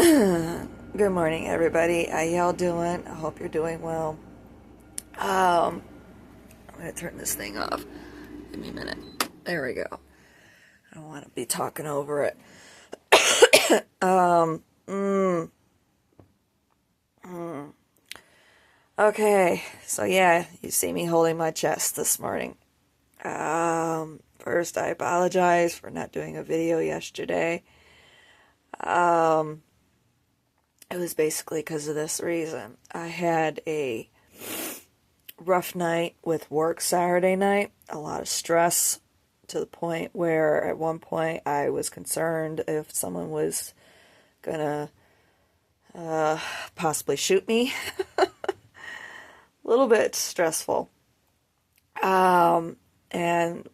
Good morning, everybody. How y'all doing? I hope you're doing well. I'm gonna turn this thing off. Give me a minute. There we go. I don't want to be talking over it. Um, mm, okay, so yeah, you see me holding my chest this morning. First, I apologize for not doing a video yesterday. Um, it was basically because of this reason. I had a rough night with work Saturday night, a lot of stress to the point where at one point I was concerned if someone was gonna possibly shoot me. A little bit stressful. And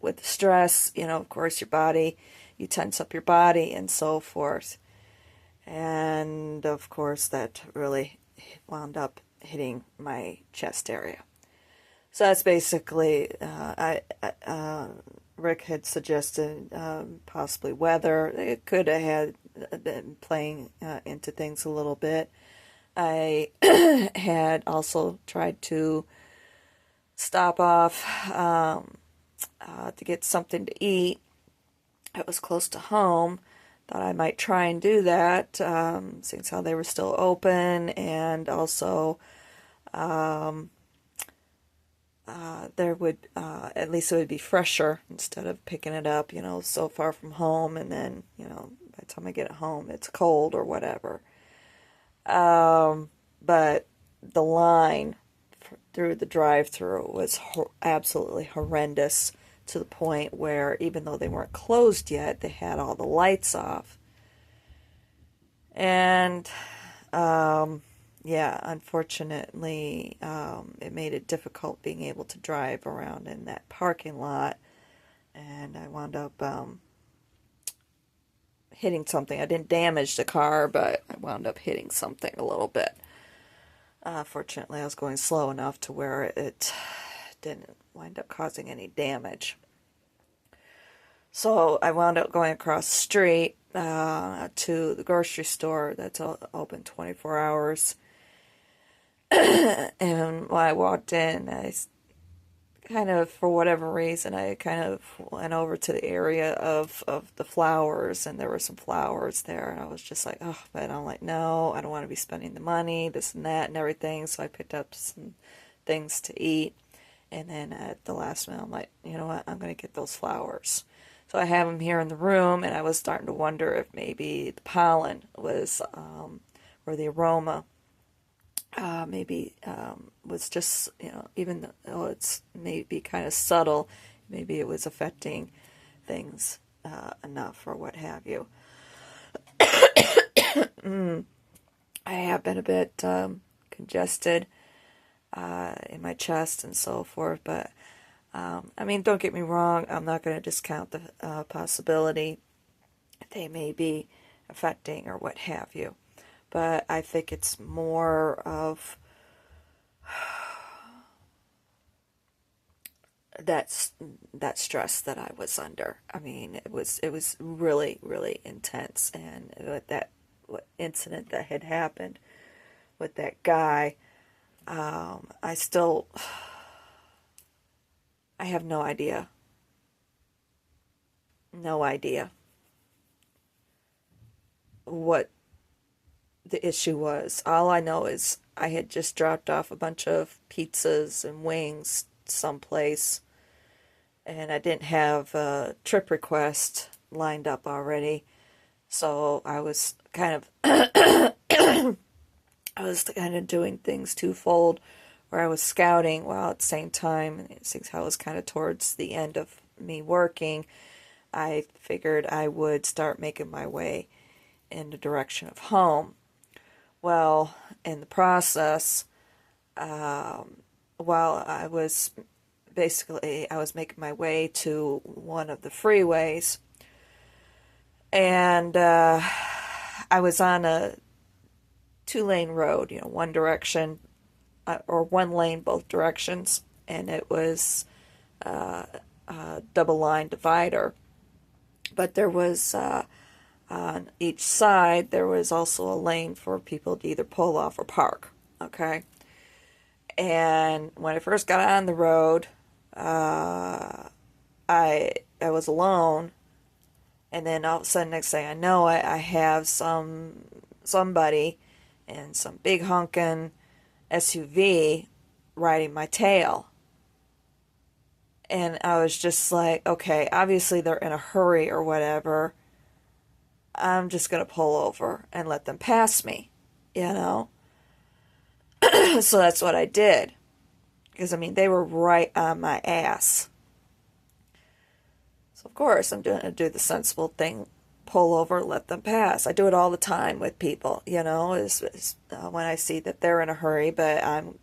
with the stress, of course, your body, you tense up your body and so forth. And of course, that really wound up hitting my chest area. So that's basically, Rick had suggested possibly weather. It could have had been playing into things a little bit. I had also tried to stop off to get something to eat. It was close to home. Thought I might try and do that, seeing how they were still open, and also there would at least it would be fresher instead of picking it up, so far from home, and then by the time I get it home it's cold or whatever. But the line through the drive-through was absolutely horrendous, to the point where even though they weren't closed yet, they had all the lights off. And yeah, unfortunately, it made it difficult being able to drive around in that parking lot, and I wound up hitting something. I didn't damage the car, but I wound up hitting something a little bit. Fortunately, I was going slow enough to where it didn't wind up causing any damage. So I wound up going across the street to the grocery store that's open 24 hours. And when I walked in, I kind of, for whatever reason, I kind of went over to the area of the flowers, and there were some flowers there, and I was just like, oh, but I'm like, no, I don't want to be spending the money, this and that and everything, so I picked up some things to eat, and then at the last minute, I'm like, you know what, I'm going to get those flowers. So I have them here in the room, and I was starting to wonder if maybe the pollen was, or the aroma, maybe was just, even though it's maybe kind of subtle, maybe it was affecting things enough or what have you. I have been a bit congested in my chest and so forth, but I mean, don't get me wrong, I'm not going to discount the possibility they may be affecting or what have you. But I think it's more of that stress that I was under. I mean, it was really, really intense, and with that incident that had happened with that guy, I still, I have no idea what the issue was. All I know is I had just dropped off a bunch of pizzas and wings someplace, and I didn't have a trip request lined up already. So I was kind of doing things twofold, where I was scouting while at the same time, and since I was kind of towards the end of me working, I figured I would start making my way in the direction of home. Well, in the process, while I was making my way to one of the freeways, and I was on a two-lane road, one direction, or one lane both directions, and it was a double line divider. But there was On each side, there was also a lane for people to either pull off or park. Okay. And when I first got on the road, uh, I was alone, and then all of a sudden, next thing I know, I have somebody in some big honkin' SUV riding my tail. And I was just like, okay, obviously they're in a hurry or whatever. I'm just going to pull over and let them pass me, you know? So that's what I did. Because, I mean, they were right on my ass. So, of course, I'm going to do the sensible thing, pull over, let them pass. I do it all the time with people, you know, when I see that they're in a hurry, but I'm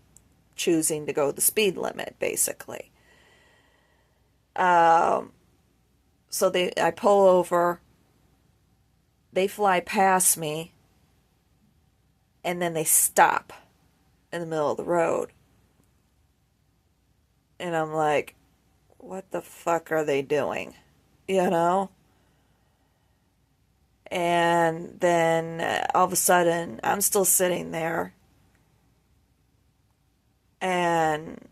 choosing to go the speed limit, basically. So I pull over, they fly past me, and then they stop in the middle of the road. And I'm like, what the fuck are they doing? You know? And then all of a sudden, I'm still sitting there, and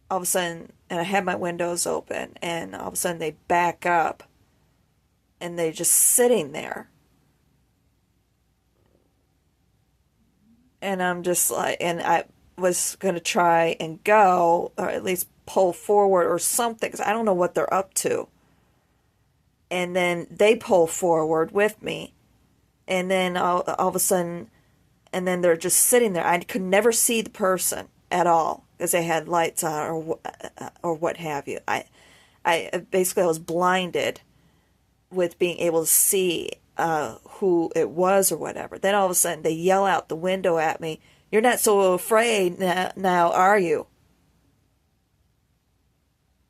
all of a sudden, and I have my windows open, and all of a sudden they back up, and they're just sitting there. And I'm just like, and I was going to try and go, or at least pull forward or something, because I don't know what they're up to. And then they pull forward with me. And then all of a sudden, and then they're just sitting there. I could never see the person at all because they had lights on or what have you. I basically I was blinded with being able to see who it was or whatever. Then all of a sudden they yell out the window at me, "You're not so afraid now, are you?"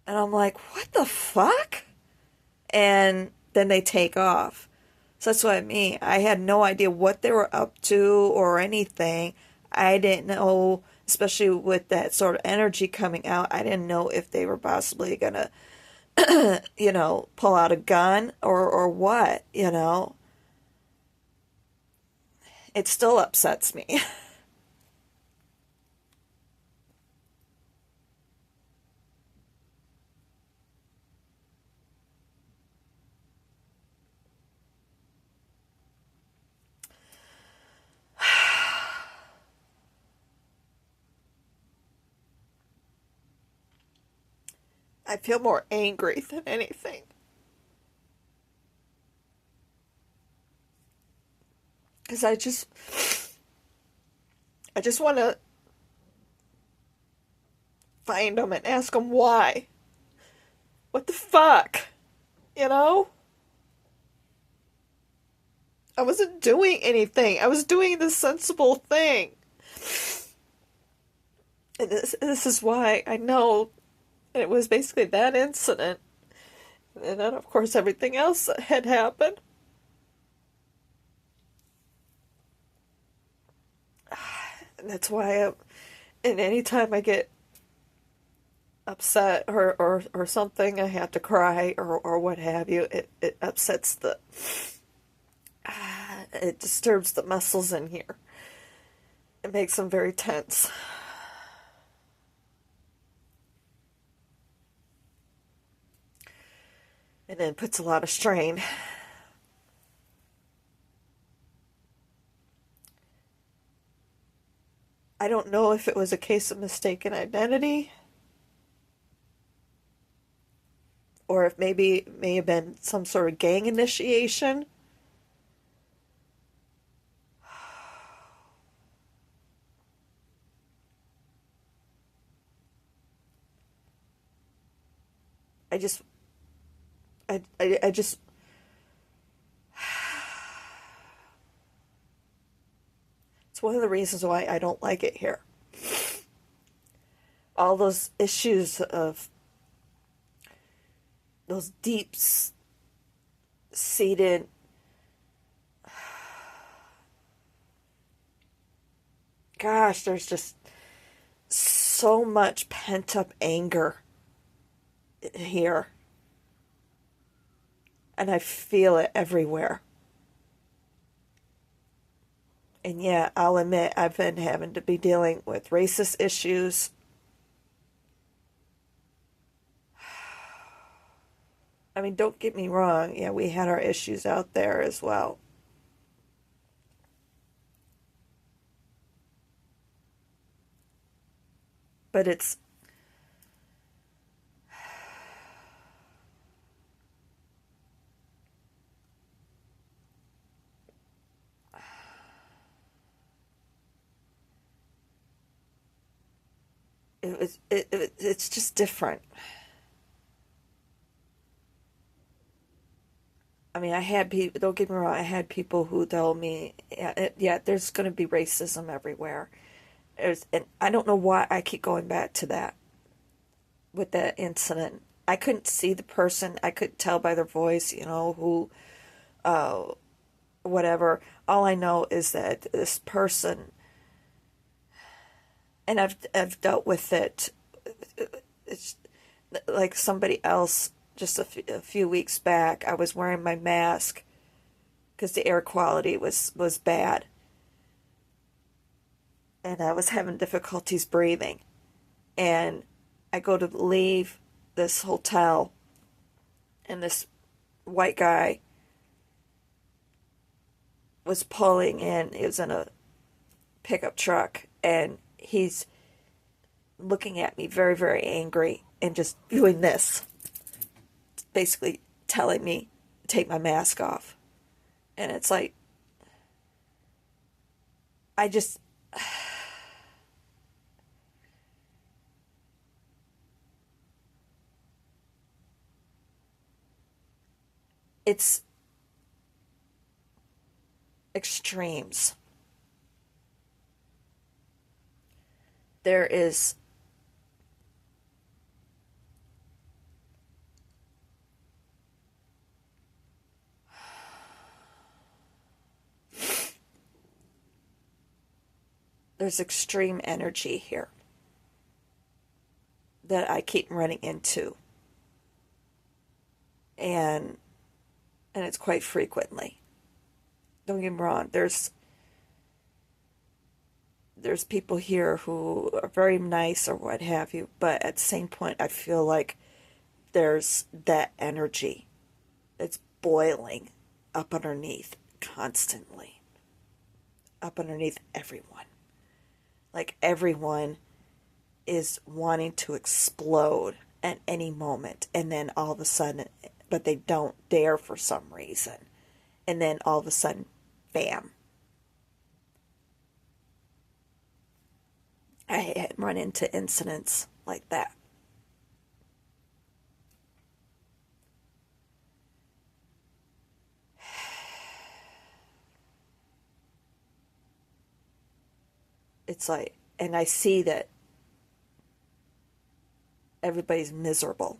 And I'm like, what the fuck? And then they take off. So that's what I mean. I had no idea what they were up to or anything. I didn't know, especially with that sort of energy coming out, I didn't know if they were possibly going to, pull out a gun or what, you know. It still upsets me. I feel more angry than anything. Because I just want to find them and ask them why. What the fuck? You know? I wasn't doing anything. I was doing the sensible thing. And this is why I know it was basically that incident. And then, of course, everything else that had happened. And that's why and any time I get upset or something, I have to cry or what have you, it upsets it disturbs the muscles in here. It makes them very tense. And then puts a lot of strain. I don't know if it was a case of mistaken identity or if maybe it may have been some sort of gang initiation. I just, I just, it's one of the reasons why I don't like it here. All those issues of those deep seated gosh, there's just so much pent up anger here. and I feel it everywhere. And yeah, I'll admit I've been having to be dealing with racist issues. I mean, don't get me wrong. Yeah, we had our issues out there as well. But it's just different. I mean, I had people, don't get me wrong, I had people who told me, yeah, yeah, there's going to be racism everywhere. And I don't know why I keep going back to that with that incident. I couldn't see the person. I could tell by their voice, who, uh, whatever. All I know is that this person, and I've dealt with it. It's like somebody else just a few weeks back. I was wearing my mask because the air quality was bad, and I was having difficulties breathing. And I go to leave this hotel, and this white guy was pulling in. He was in a pickup truck, and he's looking at me very, very angry and just doing this, basically telling me to take my mask off. And it's like, I just, it's extremes. There is, there's extreme energy here that I keep running into. And, and it's quite frequently. Don't get me wrong, there's people here who are very nice or what have you, but at the same point, I feel like there's that energy that's boiling up underneath constantly, up underneath everyone. Like everyone is wanting to explode at any moment, and then all of a sudden, but they don't dare for some reason. And then all of a sudden, bam. I had run into incidents like that. It's like, and I see that everybody's miserable.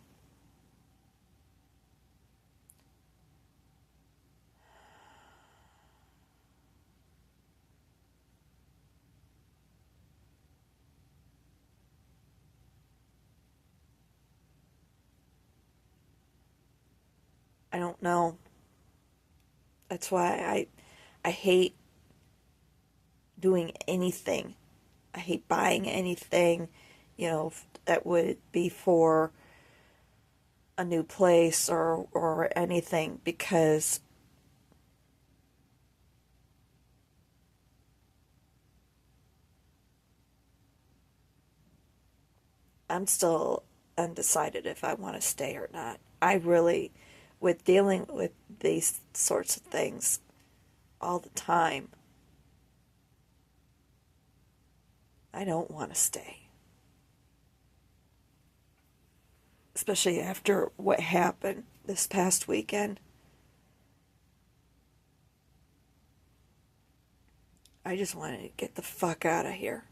I don't know. That's why I hate doing anything. I hate buying anything, that would be for a new place or anything, because I'm still undecided if I want to stay or not. I really, with dealing with these sorts of things all the time, I don't want to stay. Especially after what happened this past weekend. I just wanted to get the fuck out of here.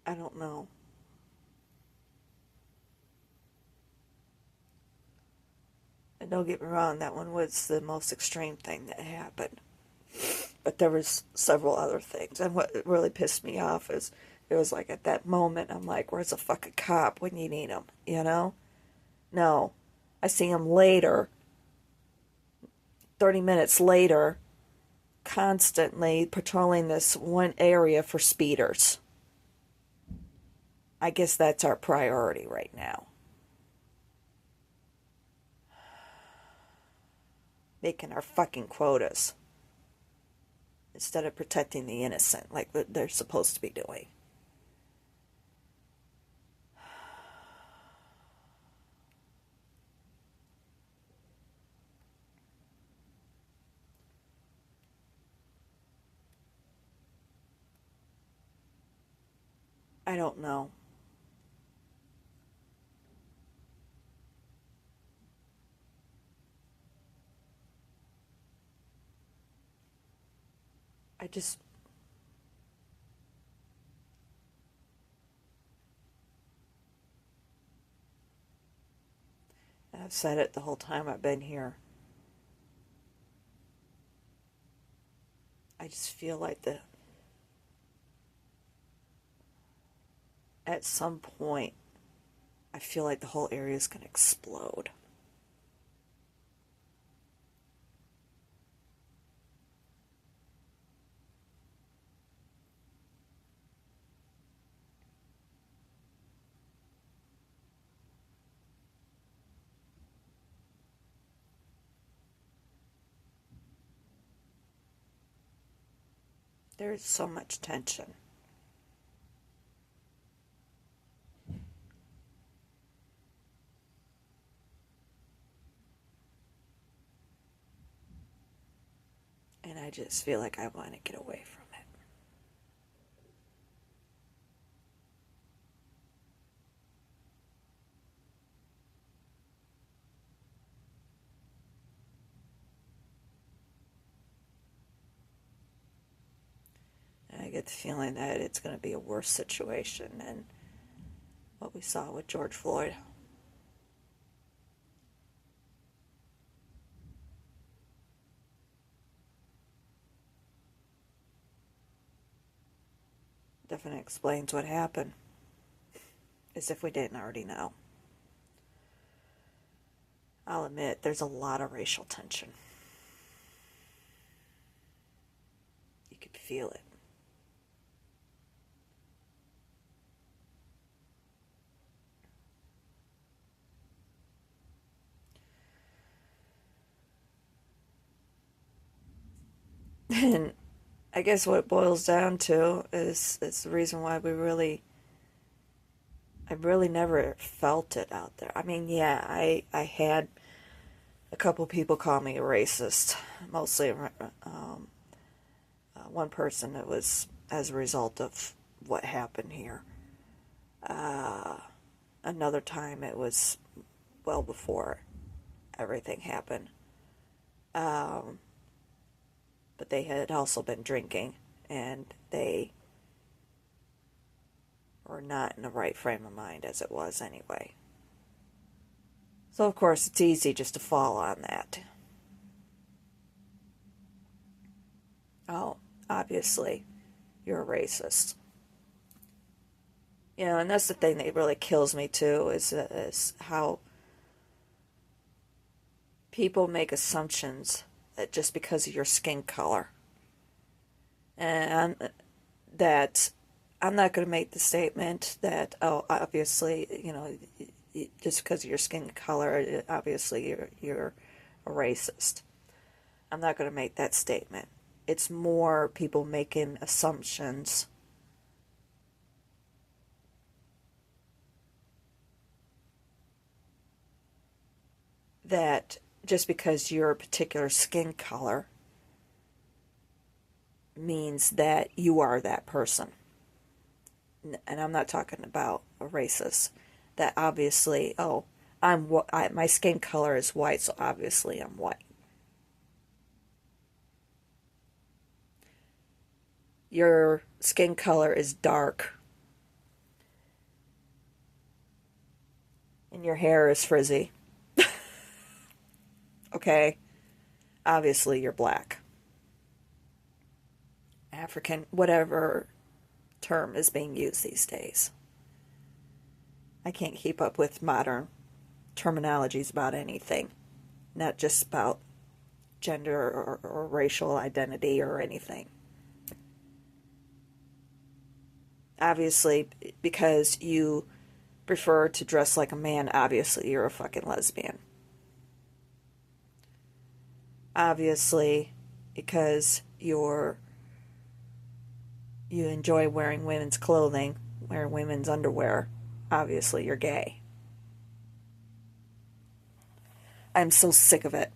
I don't know. And don't get me wrong, that one was the most extreme thing that happened. But there was several other things. And what really pissed me off is it was like at that moment, I'm like, where's a fucking cop when you need him, you know? No. I see him later, 30 minutes later, constantly patrolling this one area for speeders. I guess that's our priority right now. Making our fucking quotas instead of protecting the innocent like they're supposed to be doing. I don't know. I just, I've said it the whole time I've been here. I just feel like at some point, I feel like the whole area is going to explode. There's so much tension. And I just feel like I want to get away from it. And I get the feeling that it's going to be a worse situation than what we saw with George Floyd. Definitely explains what happened, as if we didn't already know. I'll admit, there's a lot of racial tension. You could feel it. And I guess what it boils down to is the reason why I really never felt it out there. I mean, yeah, I had a couple people call me a racist, mostly one person that was as a result of what happened here. Uh, Another time it was well before everything happened. Um, but they had also been drinking and they were not in the right frame of mind as it was anyway. So, of course, it's easy just to fall on that. Oh, obviously, you're a racist. You know, and that's the thing that really kills me too is how people make assumptions that just because of your skin color. And that I'm not going to make the statement that, oh, obviously, you know, just because of your skin color, obviously you're a racist. I'm not going to make that statement. It's more people making assumptions that just because you're a particular skin color means that you are that person. And I'm not talking about a racist. That obviously, oh, my skin color is white, so obviously I'm white. Your skin color is dark, and your hair is frizzy. Okay? Obviously, you're black. African, whatever term is being used these days. I can't keep up with modern terminologies about anything, not just about gender or racial identity or anything. Obviously, because you prefer to dress like a man, obviously you're a fucking lesbian. Obviously, because you enjoy wearing women's clothing, wearing women's underwear, obviously you're gay. I'm so sick of it.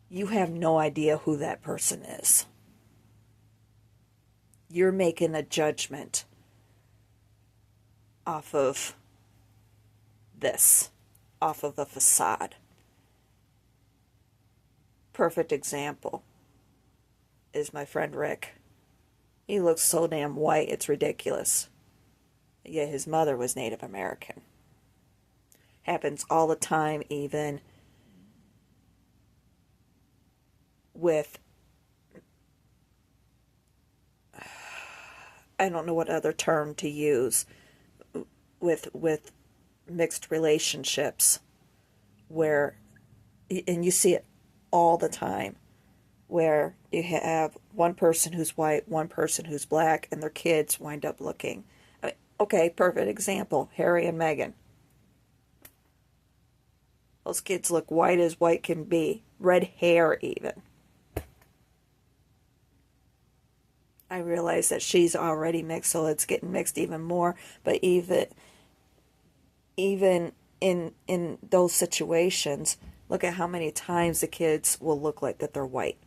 You have no idea who that person is. You're making a judgment off of this, off of a facade. Perfect example is my friend Rick. He looks so damn white, it's ridiculous. Yet his mother was Native American. Happens all the time, even with, I don't know what other term to use, with mixed relationships, where, and you see it all the time, where you have one person who's white, one person who's black, and their kids wind up looking. I mean, okay, perfect example, Harry and Meghan. Those kids look white as white can be. Red hair, even. I realize that she's already mixed, so it's getting mixed even more. But even in those situations, look at how many times the kids will look like that they're white.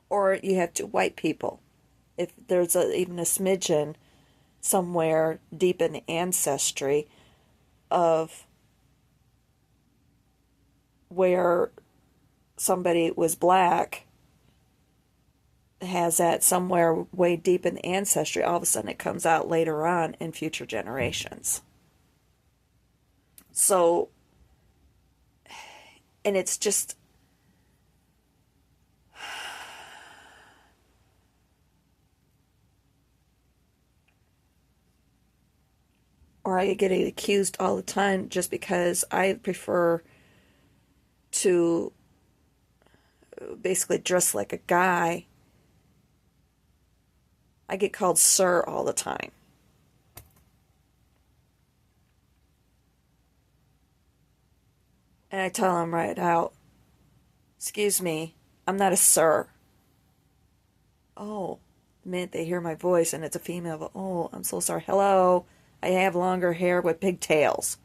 Or you have two white people. If there's even a smidgen somewhere deep in the ancestry of where somebody was black, has that somewhere way deep in the ancestry, all of a sudden it comes out later on in future generations. So, and it's just, or I get accused all the time just because I prefer to basically dress like a guy. I get called sir all the time. And I tell them right out, excuse me, I'm not a sir. Oh, the minute they hear my voice and it's a female, oh, I'm so sorry. Hello, I have longer hair with pigtails.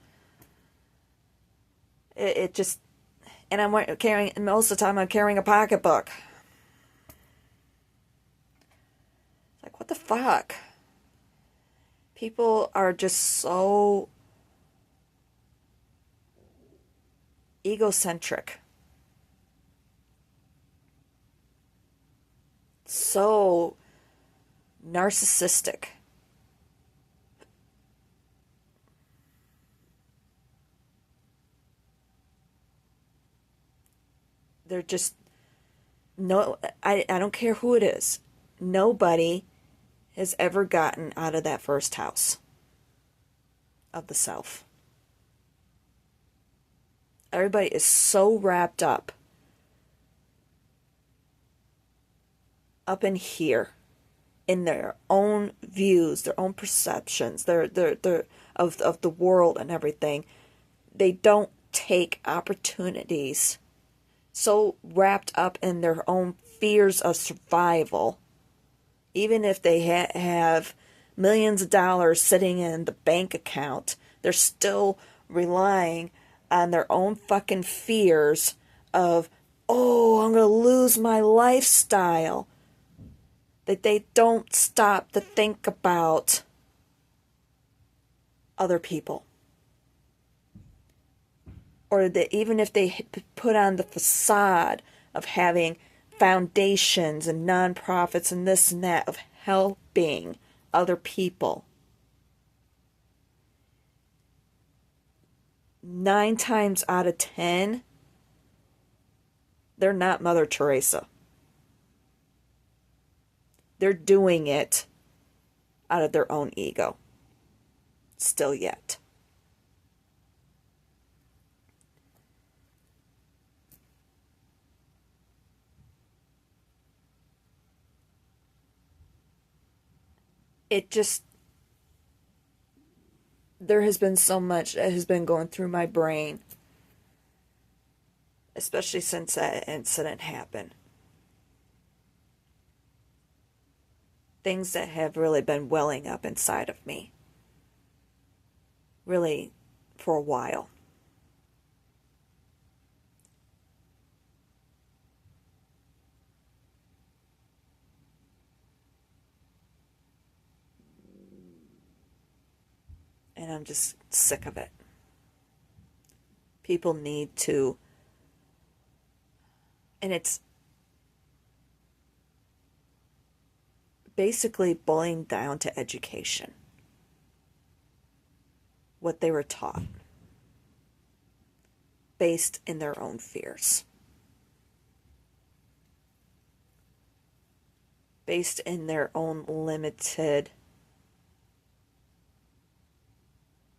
It just, and I'm carrying, most of the time I'm carrying a pocketbook. It's like, what the fuck? People are just so egocentric. So narcissistic. They're just, no, I don't care who it is. Nobody has ever gotten out of that first house of the self. Everybody is so wrapped up in here, in their own views, their own perceptions, their of the world and everything. They don't take opportunities. So wrapped up in their own fears of survival, even if they have millions of dollars sitting in the bank account, they're still relying on their own fucking fears of, oh, I'm going to lose my lifestyle. That they don't stop to think about other people. Or that even if they put on the facade of having foundations and nonprofits and this and that, of helping other people, nine times out of 10, they're not Mother Teresa. They're doing it out of their own ego. Still yet. It just, there has been so much that has been going through my brain, especially since that incident happened. Things that have really been welling up inside of me, really, for a while. And I'm just sick of it. People need to, and it's basically boiling down to education. What they were taught, based in their own fears, based in their own limited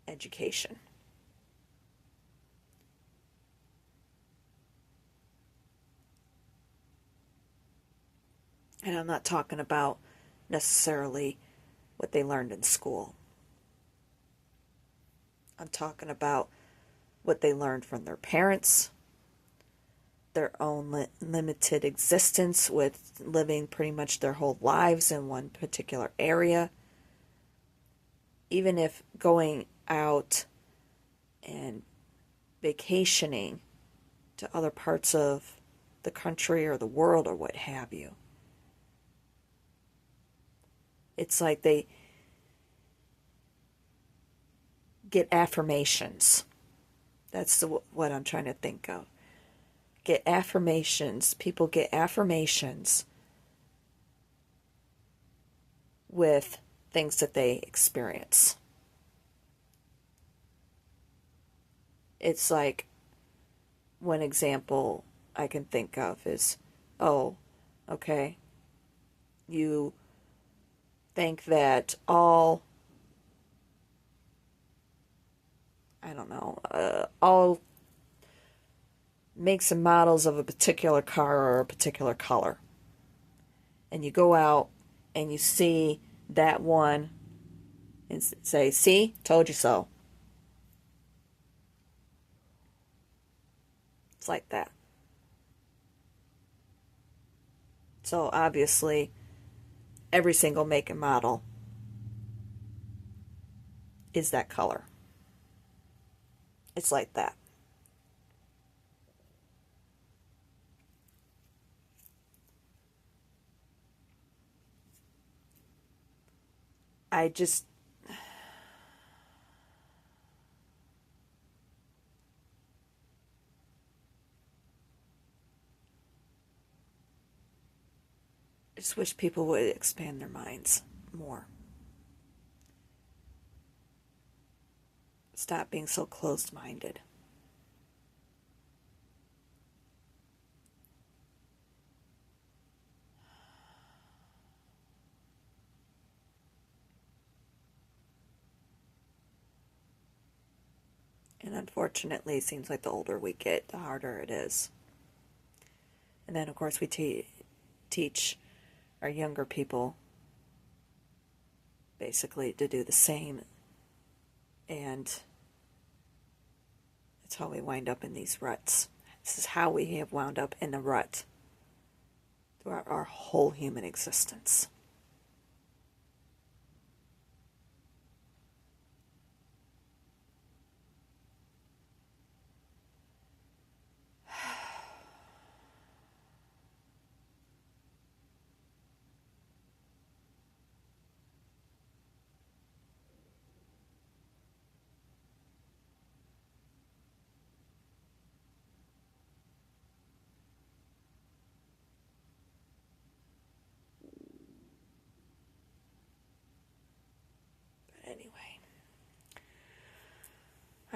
education. And I'm not talking about necessarily what they learned in school. I'm talking about what they learned from their parents, their own limited existence with living pretty much their whole lives in one particular area. Even if going out and vacationing to other parts of the country or the world or what have you. It's like they get affirmations. That's what I'm trying to think of. Get affirmations. People get affirmations with things that they experience. It's like, one example I can think of is, oh, okay, you think that all, I don't know, all makes and models of a particular car or a particular color. And you go out and you see that one and say, see, told you so. It's like that. So obviously, every single make and model is that color. It's like that. I just wish people would expand their minds more. Stop being so closed-minded. And unfortunately, it seems like the older we get, the harder it is. And then, of course, we teach our younger people basically to do the same. And that's how we wind up in these ruts. This is how we have wound up in a rut throughout our whole human existence.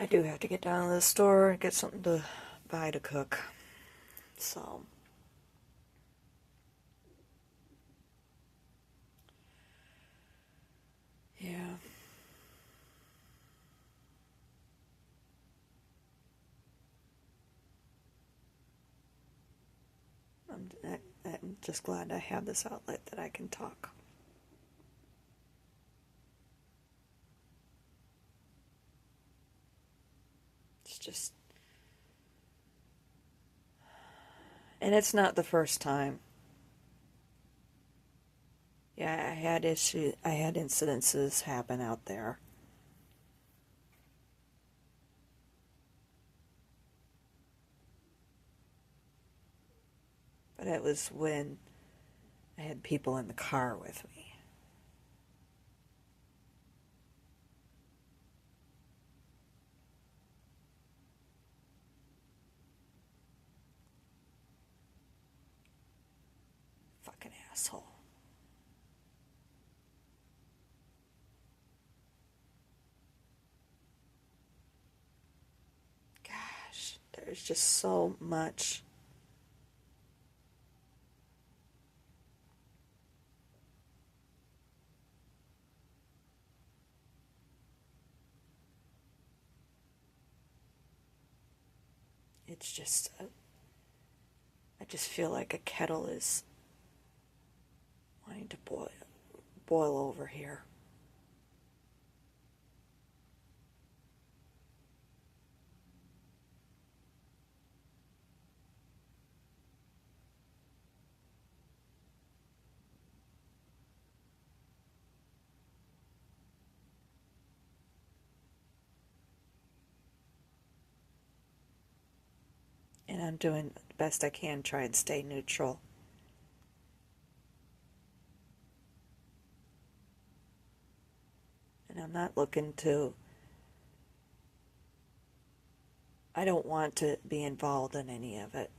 I do have to get down to the store and get something to buy to cook. So, yeah. I'm just glad I have this outlet that I can talk. It's just, and it's not the first time. Yeah, I had incidences happen out there. But it was when I had people in the car with me. Fucking asshole. Gosh, there's just so much. It's just, I just feel like a kettle is wanting to boil over here. And I'm doing the best I can, try and stay neutral. And I'm not looking to, I don't want to be involved in any of it.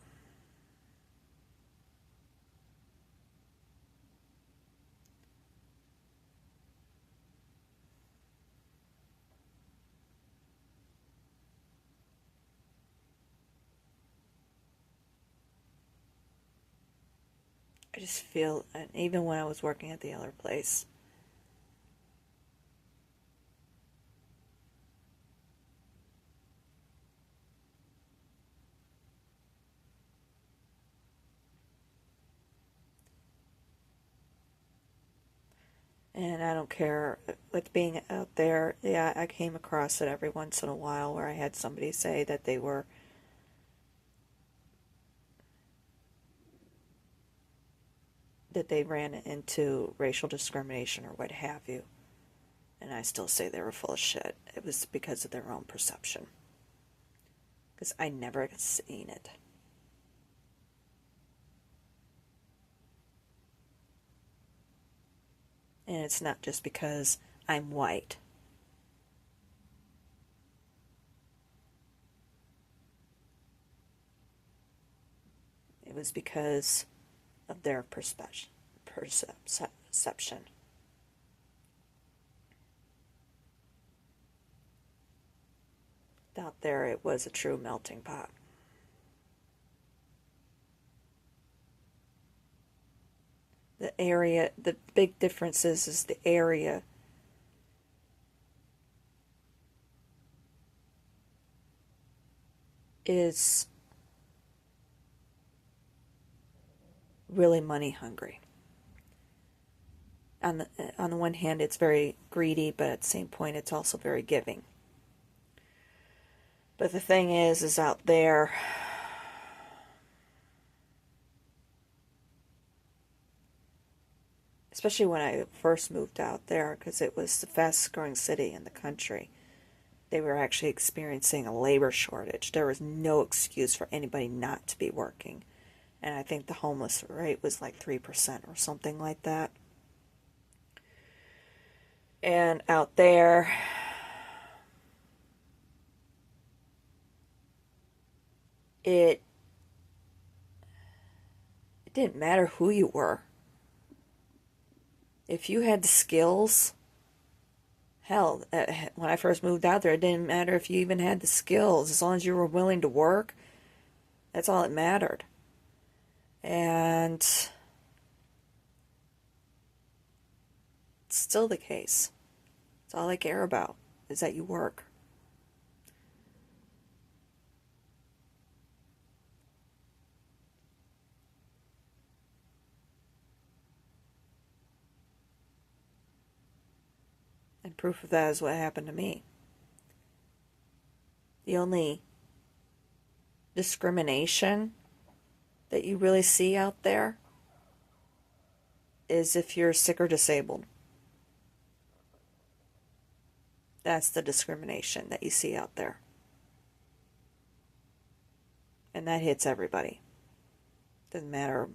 I just feel, and even when I was working at the other place, and I don't care with being out there. Yeah, I came across it every once in a while where I had somebody say that they ran into racial discrimination or what have you. And I still say they were full of shit. It was because of their own perception. Because I never seen it. And it's not just because I'm white. It was because of their perception. Out there, it was a true melting pot. The area, the big difference is the area is really money hungry. On the one hand, it's very greedy, but at the same point, it's also very giving. But the thing is out there, especially when I first moved out there, because it was the fastest growing city in the country, they were actually experiencing a labor shortage. There was no excuse for anybody not to be working. And I think the homeless rate was like 3% or something like that. And out there, it didn't matter who you were. If you had the skills Hell, when I first moved out there, it didn't matter if you even had the skills. As long as you were willing to work, that's all that mattered. And it's still the case. It's all I care about is that you work. And proof of that is what happened to me. The only discrimination that you really see out there is if you're sick or disabled. That's the discrimination that you see out there. And that hits everybody. Doesn't matter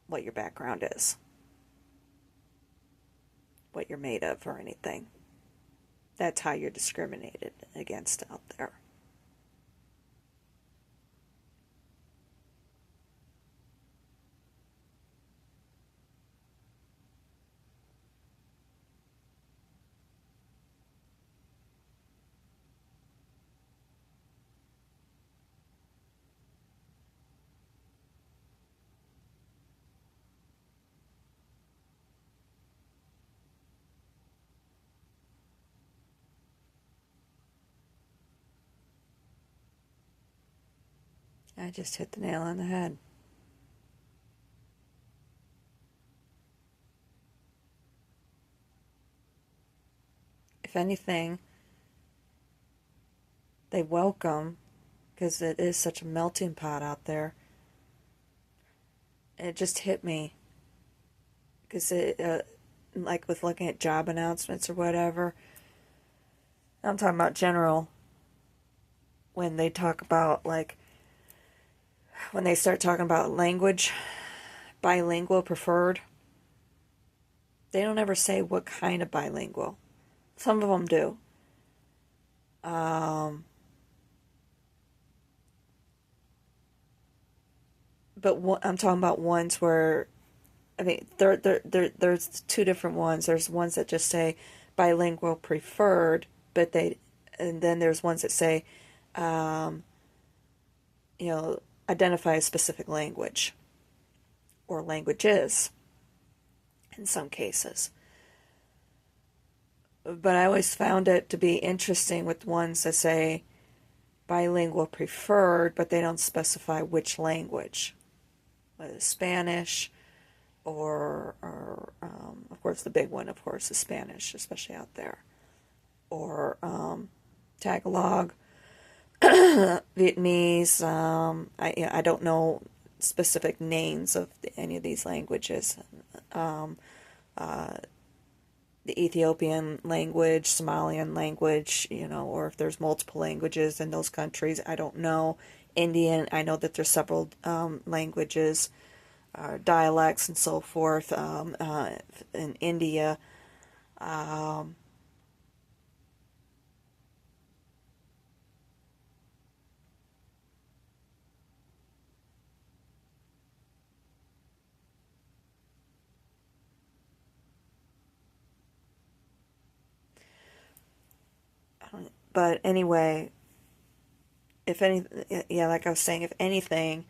what your background is, what you're made of, or anything. That's how you're discriminated against out there. I just hit the nail on the head. If anything, they welcome, because it is such a melting pot out there. It just hit me, because like with looking at job announcements or whatever, I'm talking about general, when they talk about, like, when they start talking about language, bilingual preferred, they don't ever say what kind of bilingual. Some of them do. But I'm talking about ones where, I mean, there's two different ones. There's ones that just say bilingual preferred, and then there's ones that say, um, identify a specific language or languages in some cases. But I always found it to be interesting with ones that say bilingual preferred, but they don't specify which language, whether it's Spanish or of course the big one, of course, is Spanish, especially out there, or Tagalog, Vietnamese. I don't know specific names of any of these languages. The Ethiopian language, Somalian language, or if there's multiple languages in those countries, I don't know. Indian, I know that there's several languages, dialects, and so forth in India. Um, but anyway, if any, yeah, like I was saying, if anything,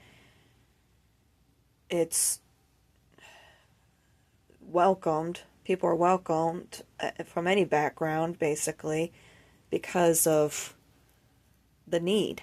it's welcomed. People are welcomed from any background, basically, because of the need.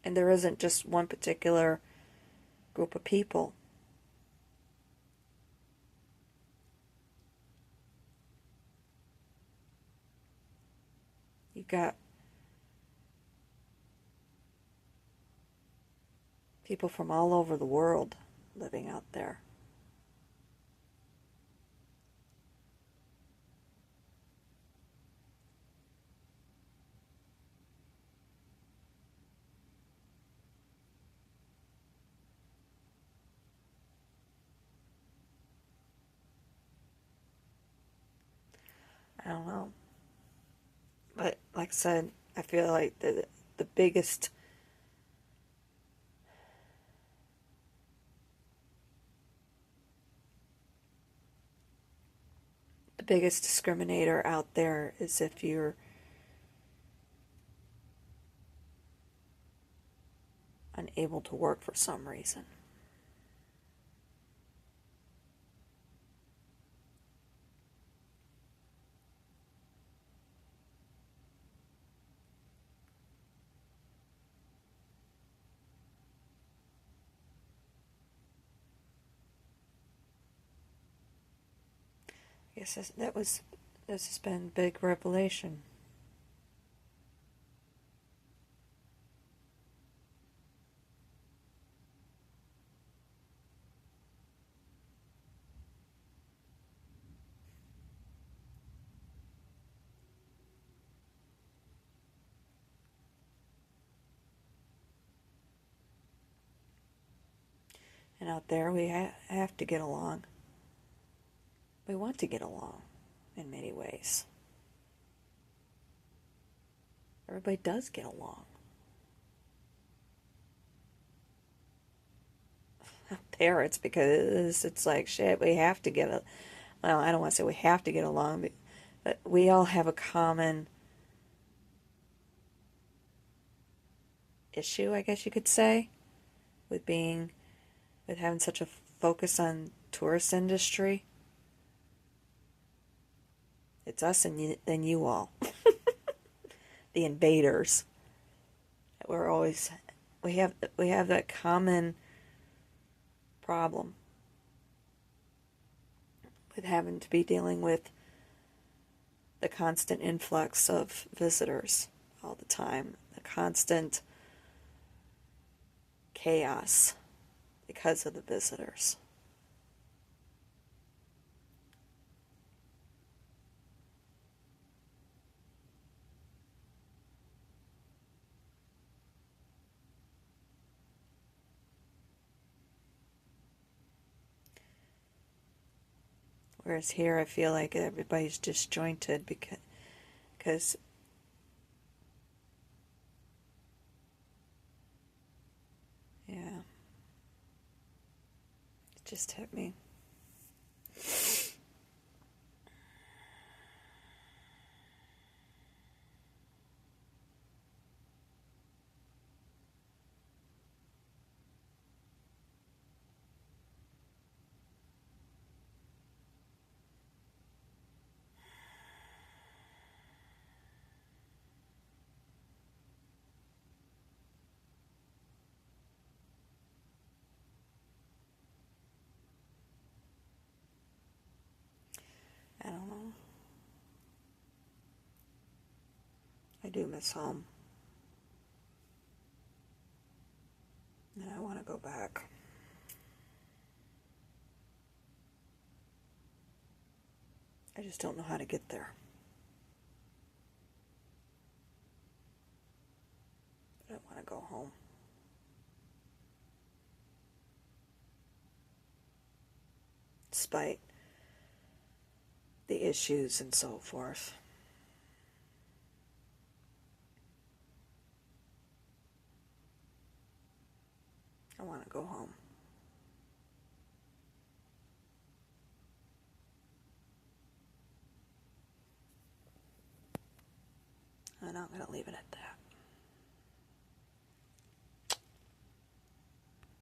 And there isn't just one particular group of people. You got people from all over the world living out there. don't know. But like I said, I feel like the biggest the biggest discriminator out there is if you're unable to work for some reason. I guess this has been a big revelation. And out there, we have to get along. We want to get along in many ways. Everybody does get along. Out there, it's because it's like, shit, we have to well, I don't want to say we have to get along, but we all have a common issue, I guess you could say, with having such a focus on tourist industry. It's us and you all. The invaders. We have that common problem with having to be dealing with the constant influx of visitors all the time, the constant chaos because of the visitors. Whereas here I feel like everybody's disjointed because yeah, it just hit me. I don't know. I do miss home. And I want to go back. I just don't know how to get there. But I want to go home. Despite the issues and so forth. I want to go home. And I'm going to leave it at that.